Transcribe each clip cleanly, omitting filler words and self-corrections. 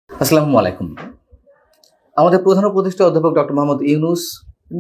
আসসালামু আলাইকুম। আমাদের প্রধান উপদেষ্টা অধ্যাপক ডক্টর মোহাম্মদ ইউনূস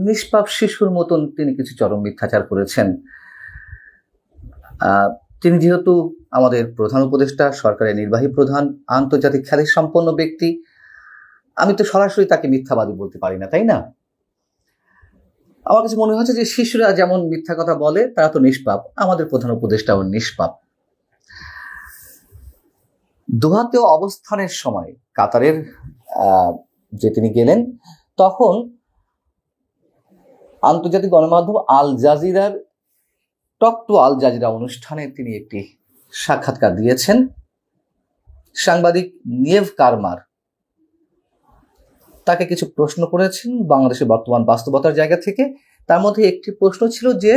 নিষ্পাপ শিশুর মতন তিনি কিছু চরম মিথ্যাচার করেছেন। তিনি যেহেতু আমাদের প্রধান উপদেষ্টা, সরকারের নির্বাহী প্রধান, আন্তর্জাতিক খ্যাতি সম্পন্ন ব্যক্তি, আমি তো সরাসরি তাকে মিথ্যাবাদী বলতে পারি না, তাই না? আমার কাছে মনে হচ্ছে যে শিশুরা যেমন মিথ্যা কথা বলে তারা তো নিষ্পাপ, আমাদের প্রধান উপদেষ্টাও নিষ্পাপ। দোহাতেও অবস্থানের সময় কাতারের যে তিনি গেলেন, তখন আন্তর্জাতিক গণমাধ্যম আল জাজিরার টক টু আল জাজিরা অনুষ্ঠানে তিনি একটি সাক্ষাৎকার দিয়েছেন। সাংবাদিক নিয়েভ কারমার তাকে কিছু প্রশ্ন করেছেন বাংলাদেশের বর্তমান বাস্তবতার জায়গা থেকে। তার মধ্যে একটি প্রশ্ন ছিল যে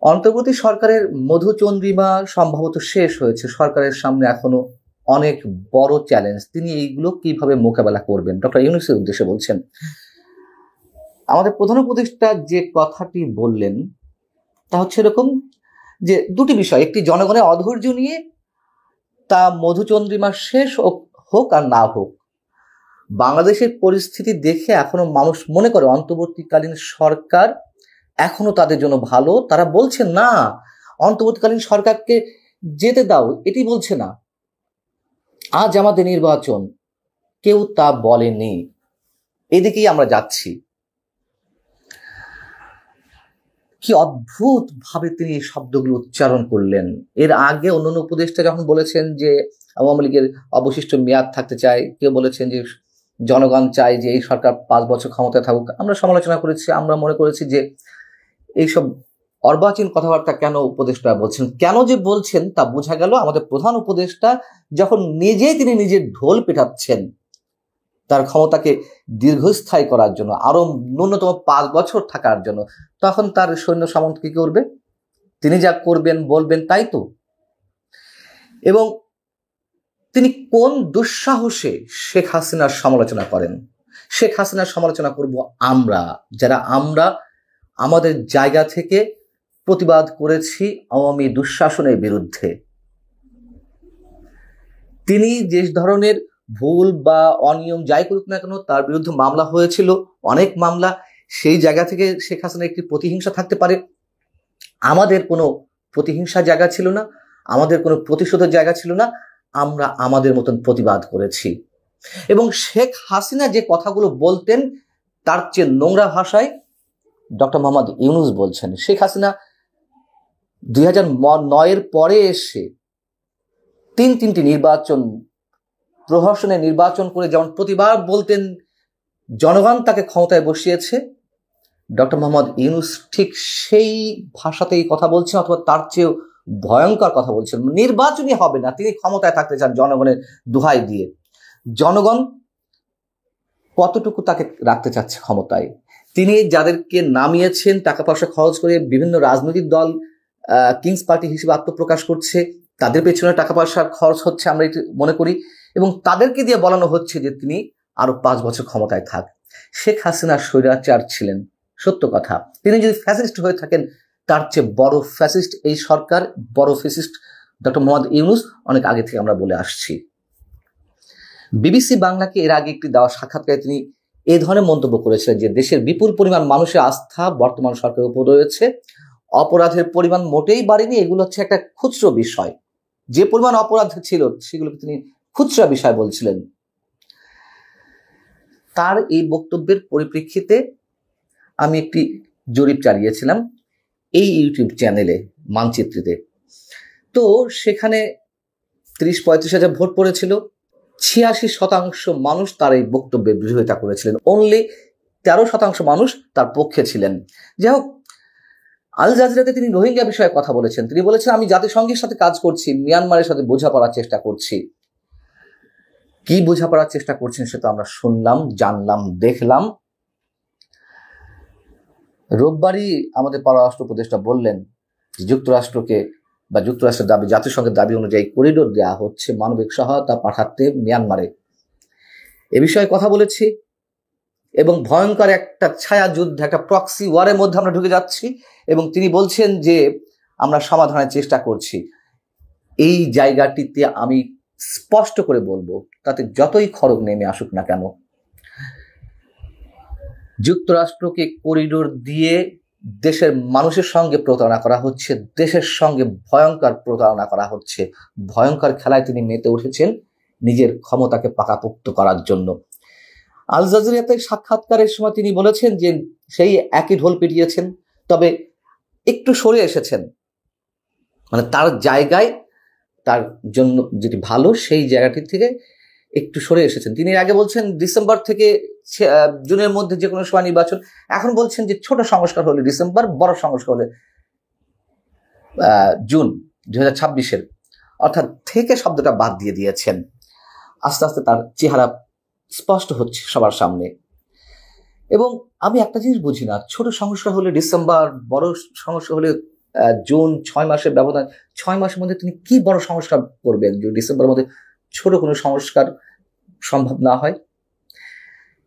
অন্তর্বর্তী সরকারের মধুচন্দ্রিমা সম্ভবত শেষ হয়েছে, সরকারের সামনে এখনো অনেক বড় চ্যালেঞ্জ, তিনি এইগুলো কিভাবে মোকাবেলা করবেন, ডক্টর ইউনূসের উদ্দেশ্যে বলছেন। আমাদের প্রধান উপদেষ্টা যে কথাটি বললেন তা হচ্ছে এরকম যে দুটি বিষয়, একটি জনগণের অধৈর্য নিয়ে, তা মধুচন্দ্রিমা শেষ হোক আর না হোক, বাংলাদেশের পরিস্থিতি দেখে এখনো মানুষ মনে করে অন্তর্বর্তীকালীন সরকার এখনো তাদের জন্য ভালো। তারা বলছে না অন্তর্বর্তীকালীন সরকারকে যেতে দাও, এটি বলছে না। আজ আমাদের নির্বাচন, কেউ তা বলেনি, এদিকেই আমরা যাচ্ছি। কি অদ্ভুত ভাবে তিনি এই শব্দগুলো উচ্চারণ করলেন। এর আগে অন্যান্য উপদেষ্টা যখন বলেছেন যে আওয়ামী লীগের অবশিষ্ট মেয়াদ থাকতে চায়, কেউ বলেছেন যে জনগণ চায় যে এই সরকার 5 বছর ক্ষমতায় থাকুক, আমরা সমালোচনা করেছি। আমরা মনে করেছি যে এইসব অর্বাচীন কথাবার্তা কেন উপদেষ্টা বলছেন, কেন যে বলছেন তা বোঝা গেল আমাদের প্রধান উপদেষ্টা যখন তিনি নিজের ঢোল পেটাচ্ছেন তার ক্ষমতাকে দীর্ঘস্থায়ী করার জন্য, আরো ন্যূনতম 5 বছর থাকার জন্য, তখন তার সৈন্য সামন্ত কি করবে? তিনি যা করবেন বলবেন তাই তো। এবং তিনি কোন দুঃসাহসে শেখ হাসিনার সমালোচনা করেন? শেখ হাসিনার সমালোচনা করব আমরা, যারা আমরা আমাদের জায়গা থেকে প্রতিবাদ করেছি আওয়ামী দুঃশাসনের বিরুদ্ধে। তিনি যে ধরনের ভুল বা অনিয়ম যাই করুক না কেন, তার বিরুদ্ধে মামলা হয়েছিল, অনেক মামলা। সেই জায়গা থেকে শেখ হাসিনার একটি প্রতিহিংসা থাকতে পারে, আমাদের কোনো প্রতিহিংসার জায়গা ছিল না, আমাদের কোনো প্রতিশোধের জায়গা ছিল না। আমরা আমাদের মতন প্রতিবাদ করেছি। এবং শেখ হাসিনা যে কথাগুলো বলতেন তার চেয়ে নোংরা ভাষায় ডক্টর মোহাম্মদ ইউনূস বলছেন। শেখ হাসিনা 2009-এর পরে এসে তিনটি নির্বাচন, প্রহসনে নির্বাচন করে যেমন প্রতিবার বলতেন জনগণ তাকে ক্ষমতায় বসিয়েছে, ডক্টর মোহাম্মদ ইউনূস ঠিক সেই ভাষাতেই কথা বলছেন, অথবা তার চেয়েও ভয়ঙ্কর কথা বলছেন। নির্বাচনই হবে না, তিনি ক্ষমতায় থাকতে চান জনগণের দোহাই দিয়ে। জনগণ কতটুকু তাকে রাখতে চাচ্ছে ক্ষমতায়? তিনি যাদেরকে নামিয়েছেন টাকা পয়সা খরচ করে, বিভিন্ন রাজনৈতিক দল কিংস পার্টি হিসেবে আত্মপ্রকাশ করছে, তাদের পেছনে টাকা পয়সা খরচ হচ্ছে আমরা এটি মনে করি, এবং তাদেরকে দিয়ে বলানো হচ্ছে যে তিনি আরো 5 বছর ক্ষমতায় থাক। শেখ হাসিনা স্বৈরাচার ছিলেন, সত্য কথা। তিনি যদি ফ্যাসিস্ট হয়ে থাকেন, তার চেয়ে বড় ফ্যাসিস্ট এই সরকার, বড় ফ্যাসিস্ট ডক্টর মোহাম্মদ ইউনূস, অনেক আগে থেকে আমরা বলে আসছি। বিবিসি বাংলাকে এর আগে একটি দেওয়া সাক্ষাৎকারে তিনি এই ধরনের মন্তব্য করেছিলেন যে দেশের বিপুল পরিমাণ মানুষের আস্থা বর্তমান সরকারের উপর রয়েছে, অপরাধের পরিমাণ মোটেই বাড়েনি, এগুলো হচ্ছে একটা খুচরো বিষয়। যে পরিমাণ অপরাধ ছিল সেগুলোকে তিনি খুচরা বিষয় বলছিলেন। তার এই বক্তব্যের পরিপ্রেক্ষিতে আমি একটি জরিপ চালিয়েছিলাম এই ইউটিউব চ্যানেলে মানচিত্রিতে। তো সেখানে 30-35 হাজার ভোট পড়েছিল। 86% মানুষ তার এই বক্তব্যের বিরোধিতা করেছিলেন, অনলি 13% মানুষ তার পক্ষে ছিলেন। যাই হোক, আল জাজিরাতে তিনি রোহিঙ্গা বিষয়ে কথা বলেছেন। তিনি বলেছেন আমি জাতিসংঘের সাথে কাজ করছি, মিয়ানমারের সাথে বোঝাপড়ার চেষ্টা করছি। কি বোঝাপড়ার চেষ্টা করছেন সেটা আমরা শুনলাম, জানলাম, দেখলাম। রোববারই আমাদের পররাষ্ট্র উপদেষ্টা বললেন যুক্তরাষ্ট্রকে বা যুক্তরাষ্ট্রের দাবি, জাতিসংঘের দাবি অনুযায়ী করিডোর দেওয়া হচ্ছে মানবিক সহায়তা পাঠাতে মিয়ানমারে। এ বিষয়ে কথা বলেছি এবং ভয়ঙ্কর একটা ছায়া যুদ্ধ, একটা প্রক্সি ওয়ারের মধ্যে আমরা ঢুকে যাচ্ছি। এবং তিনি বলছেন যে আমরা সমাধানের চেষ্টা করছি। এই জায়গাটিতে আমি স্পষ্ট করে বলবো, তাতে যতই খড়গ নেমে আসুক না কেন, যুক্তরাষ্ট্রকে করিডোর দিয়ে দেশের মানুষের সঙ্গে প্রতারণা করা হচ্ছে, দেশের সঙ্গে ভয়ঙ্কর প্রতারণা করা হচ্ছে। ভয়ঙ্কর খেলায় তিনি মেতে উঠেছেন নিজের ক্ষমতাকে পাকাপোক্ত করার জন্য। আল জাজিরাতে সাক্ষাৎকারের সময় তিনি বলেছেন যে সেই একই ঢোল পিটিয়েছেন, তবে একটু সরে এসেছেন, মানে তার জায়গায়, তার জন্য যেটি ভালো সেই জায়গাটি থেকে একটু সরে এসেছেন। তিনি আগে বলছেন ডিসেম্বর থেকে জুনের মধ্যে যে কোনো সময় নির্বাচন, এখন বলছেন যে ছোট সংস্কার হলে ডিসেম্বর, বড় সংস্কার হলে জুন 2026-এর, অর্থাৎ থেকে শব্দটা বাদ দিয়ে দিয়েছেন। আস্তে আস্তে তার চেহারা স্পষ্ট হচ্ছে সবার সামনে। এবং আমি একটা জিনিস বুঝি না, ছোট সংস্কার হলে ডিসেম্বর, বড় সংস্কার হলে জুন, 6 মাসের ব্যবধান। 6 মাসের মধ্যে তিনি কি বড় সংস্কার করবেন যে ডিসেম্বরের মধ্যে ছোট কোনো সংস্কার সম্ভব না হয়?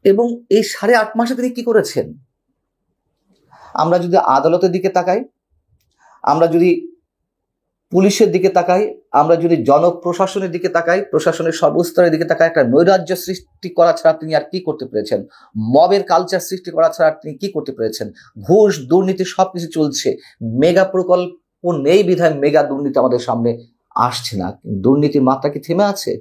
এবং এই 8.5 মাসে তিনি কি করেছেন? আমরা যদি আদালতের দিকে তাকাই, আমরা যদি পুলিশের দিকে তাকাই, আমরা যদি জনপ্রশাসনের দিকে তাকাই, প্রশাসনের সর্বস্তরের দিকে তাকাই, একটা নৈরাজ্য সৃষ্টি করা ছাড়া তিনি আর কি করতে পেরেছেন? মবের কালচার সৃষ্টি করা ছাড়া তিনি কি করতে পেরেছেন? ঘুষ, দুর্নীতি সবকিছু চলছে। মেগা প্রকল্প নেই বিধায় মেগা দুর্নীতি আমাদের সামনে আসছে না। দুর্নীতির মাত্রা কি থেমে আছে?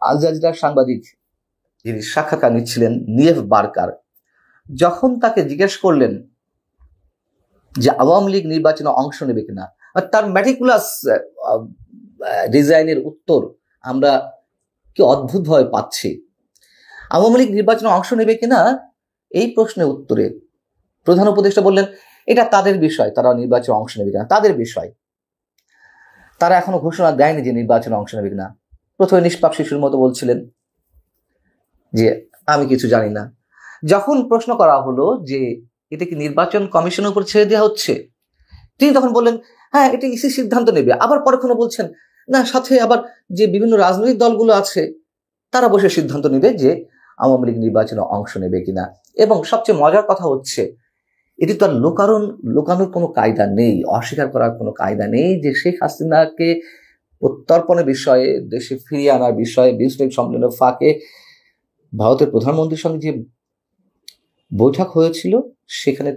আল জাজিরার সাংবাদিক যিনি সাক্ষাৎকার নিচ্ছিলেন, নিয়েভ বার্কার, যখন তাকে জিজ্ঞেস করলেন যে আওয়ামী লীগ নির্বাচনে অংশ নেবে কিনা, তার ম্যাটিকুলাস ডিজাইনের উত্তর আমরা কি অদ্ভুতভাবে পাচ্ছি। আওয়ামী লীগ নির্বাচনে অংশ নেবে কিনা এই প্রশ্নের উত্তরে প্রধান উপদেষ্টা বললেন এটা তাদের বিষয়, তারা নির্বাচনে অংশ নেবে কিনা তাদের বিষয়, তারা এখনো ঘোষণা দেয়নি যে নির্বাচনে অংশ নেবে কিনা। প্রথমে নিষ্পাপ শিশুর মতো বলছিলেন যে আমি কিছু জানি না। যখন প্রশ্ন করা হলো যে এটা কি নির্বাচন কমিশনের উপর ছেড়ে দেওয়া হচ্ছে, তিনি তখন বললেন হ্যাঁ এটা ইসি সিদ্ধান্ত নেবে। আবার পরক্ষণে বলছেন না, সাথে আবার যে বিভিন্ন রাজনৈতিক দলগুলো আছে তারা বসে সিদ্ধান্ত নেবে যে আওয়ামী লীগ নির্বাচনে অংশ নেবে কিনা। এবং সবচেয়ে মজার কথা হচ্ছে এটি তো আর লুকানোর কোনো কায়দা নেই, অস্বীকার করার কোনো কায়দা নেই যে শেখ হাসিনাকে প্রত্যর্পণের বিষয়ে, দেশে ফিরিয়ে আনার বিষয়ে বিমস্টেক সম্মেলনের ফাঁকে ভারতের প্রধানমন্ত্রীর সঙ্গে যে বৈঠক হয়েছিল সেখানে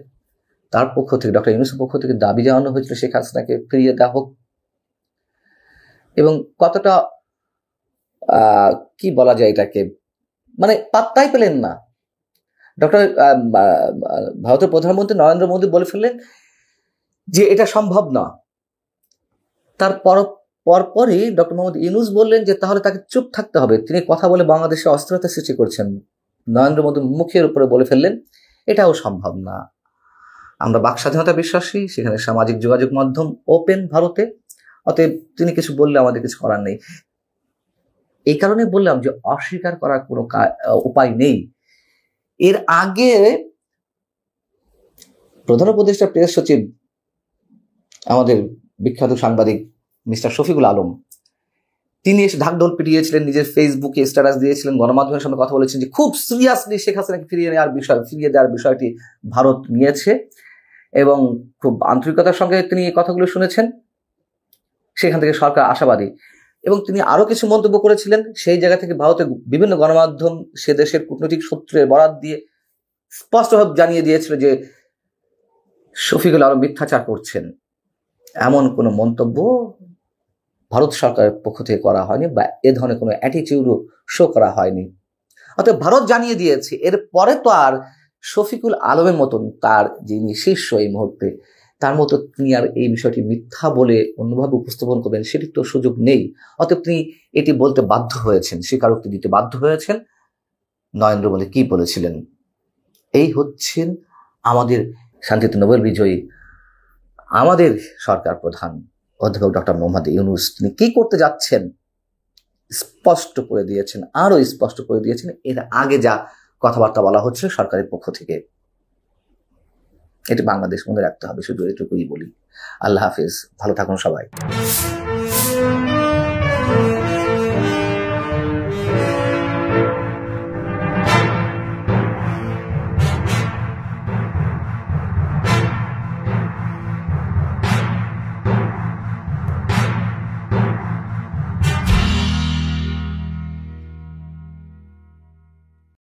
তার পক্ষ থেকে, ডক্টর ইউনূসের পক্ষ থেকে দাবি জানানো হয়েছিল শেখ হাসিনাকে ফিরিয়ে দেওয়া হোক। এবং কতটা কি বলা যায় এটাকে, মানে পাত্তাই পেলেন না। ভারতের প্রধানমন্ত্রী নরেন্দ্র মোদী বলে ফেললেন যে এটা সম্ভব না। তার পরপরই ডক্টর মোহাম্মদ ইউনূস বললেন যে তাহলে তাকে চুপ থাকতে হবে, তিনি কথা বলে বাংলাদেশে অস্থিরতা সৃষ্টি করছেন। নরেন্দ্র মোদী মুখের উপরে বলে ফেললেন এটাও সম্ভব না। আমরা বাক স্বাধীনতা বিশ্বাসী, সেখানে সামাজিক যোগাযোগ মাধ্যম ওপেন ভারতে, অতএব তিনি কিছু বললে আমাদের কিছু করার নেই। এই কারণে বললাম যে অস্বীকার করার কোনো উপায় নেই। এর আগে প্রধান উপদেষ্টা প্রেস সচিব আমাদের বিখ্যাত সাংবাদিক মিস্টার শফিকুল আলম, তিনি এসে ঢাকঢোল পিটিয়েছিলেন, নিজের ফেসবুকে স্ট্যাটাস দিয়েছিলেন, গণমাধ্যমের সামনে কথা বলেছেন যে খুব সিরিয়াসলি শেখ হাসিনাকে ফিরিয়ে দেওয়ার বিষয়টি ভারত নিয়েছে এবং খুব আন্তরিকতার সঙ্গে তিনি এই কথাগুলো শুনেছেন। সেখান থেকে সরকার আশাবাদী। এবং তিনি আরো কিছু মন্তব্য করেছিলেন, সেই জায়গা থেকে ভারতের বিভিন্ন গণমাধ্যম সে দেশের কূটনৈতিক সূত্রের বরাত দিয়ে স্পষ্টভাবে জানিয়ে দিয়েছিল যে শফিকুল আলম মিথ্যাচার করছেন। এমন কোনো মন্তব্য ভারত সরকারের পক্ষ থেকে করা হয়নি বা এ ধরনের কোনো অ্যাটিটিউডও শো করা হয়নি। অর্থাৎ ভারত জানিয়ে দিয়েছে। এরপরে তো আর শফিকুল আলমের মতন তার যিনি শীর্ষ এই মুহূর্তে, তার মতো তিনি আর এই বিষয়টি মিথ্যা বলে অন্যভাবে উপস্থাপন করবেন সেটির তো সুযোগ নেই। অতএব তিনি এটি বলতে বাধ্য হয়েছেন, স্বীকারোক্তি দিতে বাধ্য হয়েছেন। নরেন্দ্র মোদী কি বলেছিলেন? এই হচ্ছেন আমাদের শান্তিতে নোবেল বিজয়ী আমাদের সরকার প্রধান অধ্যাপক ডক্টর মোহাম্মদ ইউনূস। তিনি কি করতে যাচ্ছেন স্পষ্ট করে দিয়েছেন, আরো স্পষ্ট করে দিয়েছেন এর আগে যা কথাবার্তা বলা হচ্ছে সরকারের পক্ষ থেকে। এটি বাংলাদেশ মনে রাখতে হবে, শুধু এটুকুই বলি। আল্লাহ হাফিজ, ভালো থাকুন সবাই।